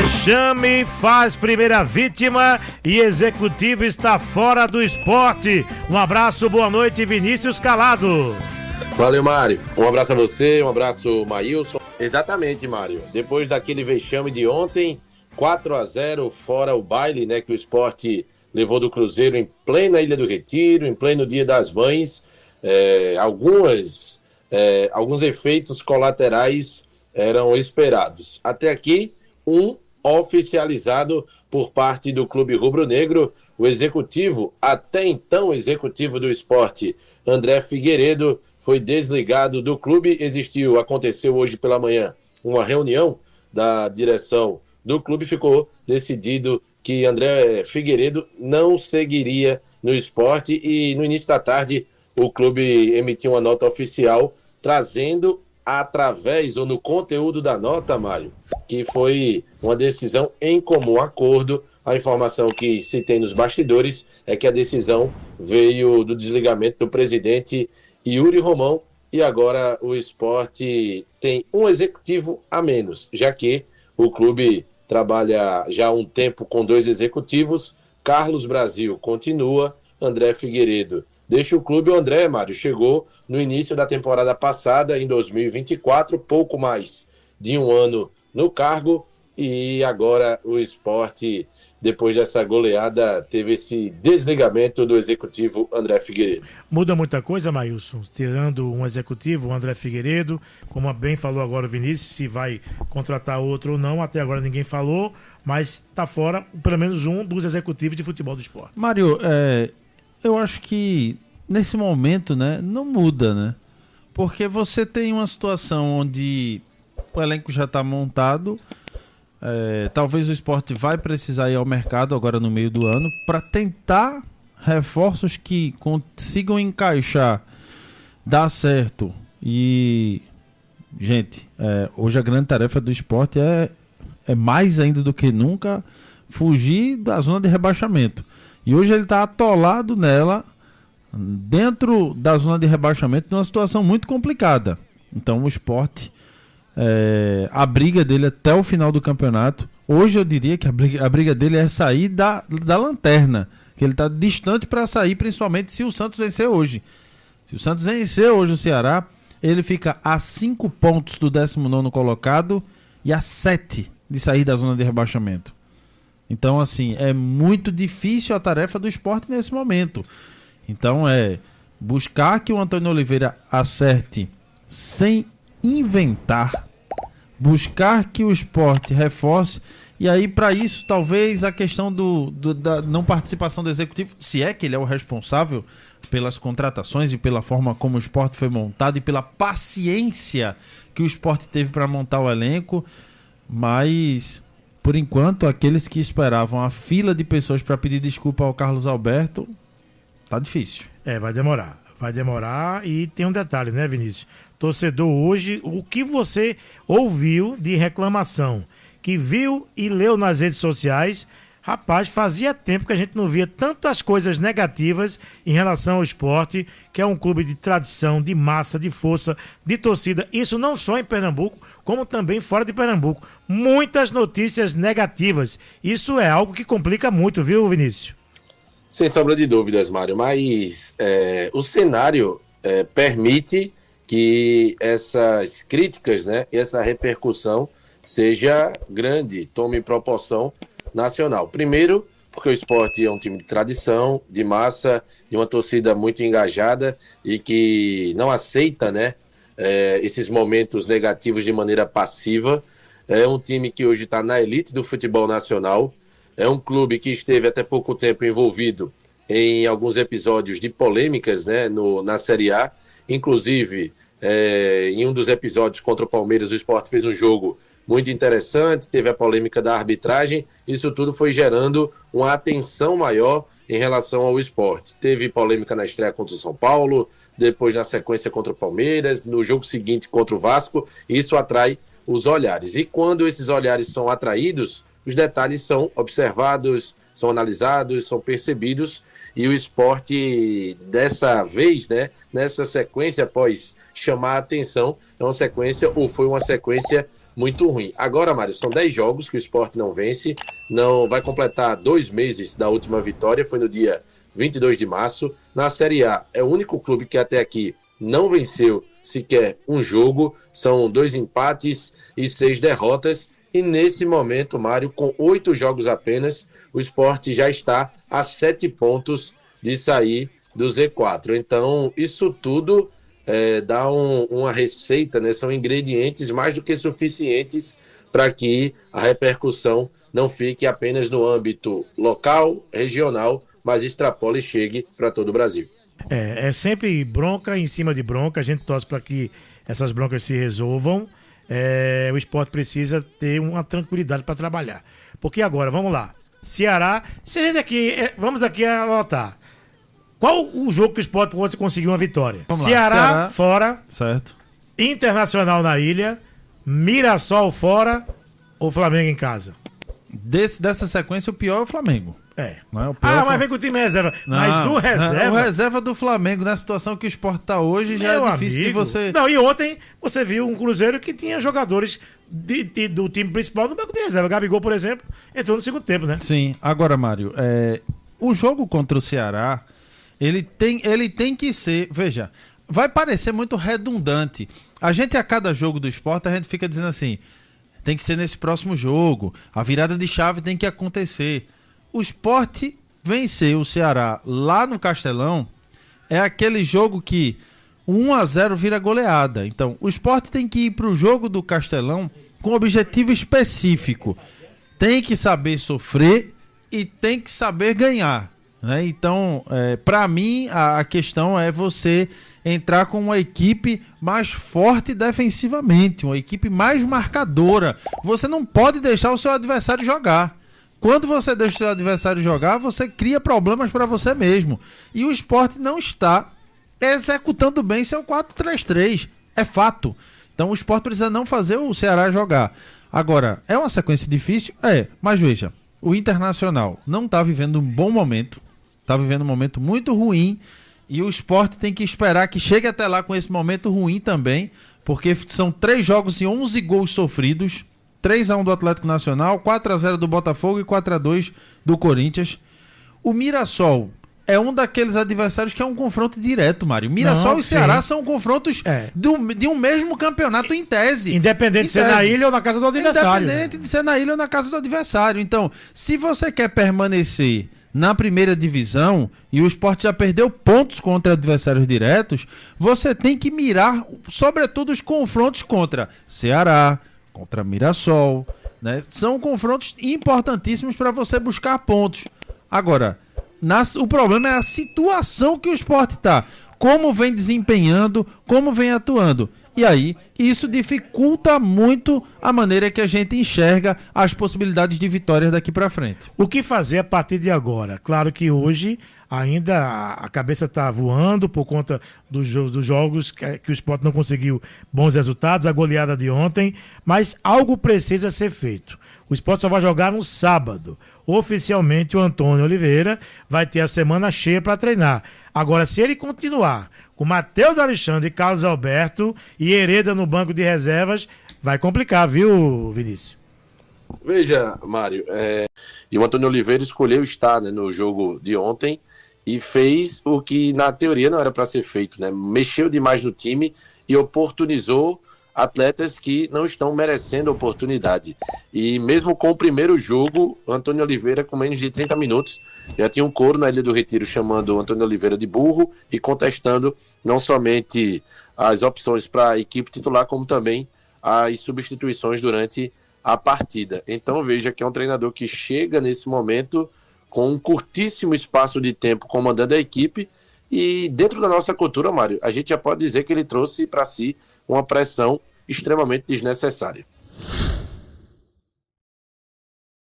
Vexame faz primeira vítima e Executivo está fora do esporte. Um abraço, boa noite, Vinícius Calado. Valeu, Mário. Um abraço a você, um abraço, Maílson. Exatamente, Mário. Depois daquele vexame de ontem, 4-0, fora o baile, né, que o Sport levou do Cruzeiro em plena Ilha do Retiro, em pleno Dia das Mães, alguns efeitos colaterais eram esperados. Até aqui, oficializado por parte do Clube Rubro-Negro, o executivo, até então executivo do Sport, André Figueiredo, foi desligado do clube. Aconteceu hoje pela manhã uma reunião da direção do clube, ficou decidido que André Figueiredo não seguiria no Sport e no início da tarde o clube emitiu uma nota oficial trazendo através ou no conteúdo da nota, Mário, que foi uma decisão em comum acordo. A informação que se tem nos bastidores é que a decisão veio do desligamento do presidente Yuri Romão e agora o Sport tem um executivo a menos, já que o clube trabalha já há um tempo com 2 executivos. Carlos Brasil continua, André Figueiredo deixa o clube. O André, Mário, chegou no início da temporada passada, em 2024, pouco mais de um ano no cargo, e agora o Sport, depois dessa goleada, teve esse desligamento do executivo André Figueiredo. Muda muita coisa, Maílson, tirando um executivo, o André Figueiredo, como bem falou agora o Vinícius, se vai contratar outro ou não, até agora ninguém falou, mas está fora pelo menos um dos executivos de futebol do Sport. Mário, eu acho que nesse momento, né, não muda, né? Porque você tem uma situação onde o elenco já está montado, talvez o Sport vai precisar ir ao mercado agora no meio do ano para tentar reforços que consigam encaixar, dar certo. E, gente, hoje a grande tarefa do Sport é mais ainda do que nunca fugir da zona de rebaixamento. E hoje ele está atolado nela, dentro da zona de rebaixamento, numa situação muito complicada. Então o Sport, a briga dele até o final do campeonato, hoje eu diria que a briga dele é sair da lanterna, que ele está distante para sair, principalmente se o Santos vencer hoje. Se o Santos vencer hoje o Ceará, ele fica a 5 pontos do 19º colocado e a 7 de sair da zona de rebaixamento. Então, assim, é muito difícil a tarefa do Sport nesse momento. Então, buscar que o Antônio Oliveira acerte sem inventar, buscar que o Sport reforce, e aí, para isso, talvez a questão da não participação do executivo, se é que ele é o responsável pelas contratações e pela forma como o Sport foi montado e pela paciência que o Sport teve para montar o elenco, mas... Por enquanto, aqueles que esperavam a fila de pessoas para pedir desculpa ao Carlos Alberto, tá difícil. Vai demorar e tem um detalhe, né, Vinícius? Torcedor hoje, o que você ouviu de reclamação, que viu e leu nas redes sociais, rapaz, fazia tempo que a gente não via tantas coisas negativas em relação ao Sport, que é um clube de tradição, de massa, de força, de torcida. Isso não só em Pernambuco, como também fora de Pernambuco. Muitas notícias negativas. Isso é algo que complica muito, viu, Vinícius? Sem sombra de dúvidas, Mário, mas o cenário permite que essas críticas, né, e essa repercussão seja grande, tome proporção nacional. Primeiro, porque o Sport é um time de tradição, de massa, de uma torcida muito engajada e que não aceita, né, esses momentos negativos de maneira passiva. É um time que hoje está na elite do futebol nacional. É um clube que esteve até pouco tempo envolvido em alguns episódios de polêmicas, né, na Série A. Inclusive, em um dos episódios contra o Palmeiras, o Sport fez um jogo muito interessante, teve a polêmica da arbitragem. Isso tudo foi gerando uma atenção maior em relação ao Sport. Teve polêmica na estreia contra o São Paulo, depois na sequência contra o Palmeiras, no jogo seguinte contra o Vasco. Isso atrai os olhares. E quando esses olhares são atraídos, os detalhes são observados, são analisados, são percebidos. E o Sport, dessa vez, né, nessa sequência após chamar a atenção. É uma sequência, ou foi uma sequência muito ruim. Agora, Mário, são 10 jogos que o Sport não vence, não vai completar 2 meses da última vitória, foi no dia 22 de março. Na Série A, é o único clube que até aqui não venceu sequer um jogo, são 2 empates e 6 derrotas, e nesse momento, Mário, com 8 jogos apenas, o Sport já está a 7 pontos de sair do Z4. Então, isso tudo dá uma receita, né? São ingredientes mais do que suficientes para que a repercussão não fique apenas no âmbito local, regional, mas extrapole e chegue para todo o Brasil. É sempre bronca em cima de bronca, a gente torce para que essas broncas se resolvam. O Sport precisa ter uma tranquilidade para trabalhar. Porque agora, vamos lá, Ceará, se a gente aqui, vamos aqui anotar, qual o jogo que o Sport pode conseguir uma vitória? Ceará fora, certo. Internacional na ilha, Mirassol fora ou Flamengo em casa? Dessa sequência, o pior é o Flamengo. Não é o pior mas vem com o time reserva. Mas o reserva... O reserva do Flamengo, na situação que o Sport está hoje, já é difícil de você... Não, e ontem você viu um Cruzeiro que tinha jogadores do time principal no banco de reserva. Gabigol, por exemplo, entrou no segundo tempo, né? Sim. Agora, Mário, o jogo contra o Ceará, ele tem que ser... Veja, vai parecer muito redundante. A gente, a cada jogo do Sport, a gente fica dizendo assim, tem que ser nesse próximo jogo, a virada de chave tem que acontecer. O Sport vencer o Ceará lá no Castelão é aquele jogo que 1-0 vira goleada. Então, o Sport tem que ir para o jogo do Castelão com objetivo específico. Tem que saber sofrer e tem que saber ganhar, né? Então, para mim, a questão é você entrar com uma equipe mais forte defensivamente, uma equipe mais marcadora. Você não pode deixar o seu adversário jogar. Quando você deixa o seu adversário jogar, você cria problemas para você mesmo. E o Sport não está executando bem seu 4-3-3. É fato. Então o Sport precisa não fazer o Ceará jogar. Agora, é uma sequência difícil? Mas veja, o Internacional não está vivendo um bom momento. Está vivendo um momento muito ruim. E o Sport tem que esperar que chegue até lá com esse momento ruim também. Porque são 3 jogos e 11 gols sofridos. 3-1 do Atlético Nacional, 4-0 do Botafogo e 4-2 do Corinthians. O Mirassol é um daqueles adversários que é um confronto direto, Mário. Mirassol e Ceará são confrontos de um mesmo campeonato em tese. Independente de ser na ilha ou na casa do adversário. Independente de ser na ilha ou na casa do adversário. Então, se você quer permanecer na primeira divisão e o Sport já perdeu pontos contra adversários diretos, você tem que mirar, sobretudo, os confrontos contra Ceará, contra Mirassol, né? São confrontos importantíssimos para você buscar pontos. Agora, o problema é a situação que o Sport está. Como vem desempenhando, como vem atuando. E aí, isso dificulta muito a maneira que a gente enxerga as possibilidades de vitórias daqui para frente. O que fazer a partir de agora? Claro que hoje ainda a cabeça está voando por conta dos jogos que o Sport não conseguiu bons resultados, a goleada de ontem, mas algo precisa ser feito. O Sport só vai jogar no sábado. Oficialmente, o Antônio Oliveira vai ter a semana cheia para treinar. Agora, se ele continuar com Matheus Alexandre, Carlos Alberto e Hereda no banco de reservas, vai complicar, viu, Vinícius? Veja, Mário, e o Antônio Oliveira escolheu estar, né, no jogo de ontem e fez o que na teoria não era para ser feito, né? Mexeu demais no time e oportunizou atletas que não estão merecendo oportunidade. E mesmo com o primeiro jogo, o Antônio Oliveira, com menos de 30 minutos, já tinha um coro na Ilha do Retiro chamando o Antônio Oliveira de burro e contestando não somente as opções para a equipe titular, como também as substituições durante a partida. Então veja que é um treinador que chega nesse momento com um curtíssimo espaço de tempo comandando a equipe, e dentro da nossa cultura, Mário, a gente já pode dizer que ele trouxe para si uma pressão extremamente desnecessária.